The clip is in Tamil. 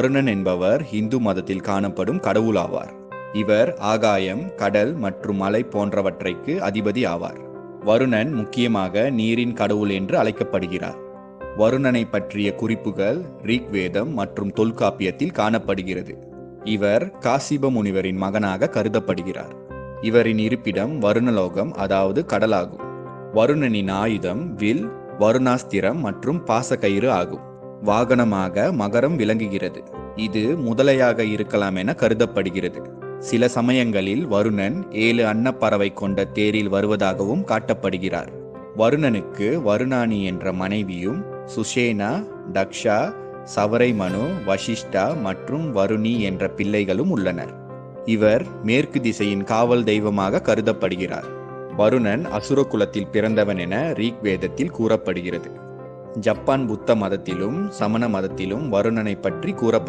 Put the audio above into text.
வருணன் என்பவர் இந்து மதத்தில் காணப்படும் கடவுள் ஆவார். இவர் ஆகாயம், கடல் மற்றும் மலை போன்றவற்றைக்கு அதிபதி ஆவார். வருணன் முக்கியமாக நீரின் கடவுள் என்று அழைக்கப்படுகிறார். வருணனை பற்றிய குறிப்புகள் ரிக்வேதம் மற்றும் தொல்காப்பியத்தில் காணப்படுகிறது. இவர் காசிப முனிவரின் மகனாக கருதப்படுகிறார். இவரின் இருப்பிடம் வருணலோகம், அதாவது கடலாகும். வருணனின் ஆயுதம் வில், வருணாஸ்திரம் மற்றும் பாசக்கயிறு ஆகும். வாகனமாக மகரம் விளங்குகிறது. இது முதலையாக இருக்கலாம் என கருதப்படுகிறது. சில சமயங்களில் வருணன் 7 அன்னப்பறவை கொண்ட தேரில் வருவதாகவும் காட்டப்படுகிறார். வருணனுக்கு வருணானி என்ற மனைவியும் சுஷேனா, தக்ஷா, சவரைமனு, வசிஷ்டா மற்றும் வருணி என்ற பிள்ளைகளும் உள்ளனர். இவர் மேற்கு திசையின் காவல் தெய்வமாக கருதப்படுகிறார். வருணன் அசுர குலத்தில் பிறந்தவன் என ரிக்வேதத்தில் கூறப்படுகிறது. ஜப்பான் புத்த மதத்திலும் சமண மதத்திலும் வருணனை பற்றி கூறப்படுகிறது.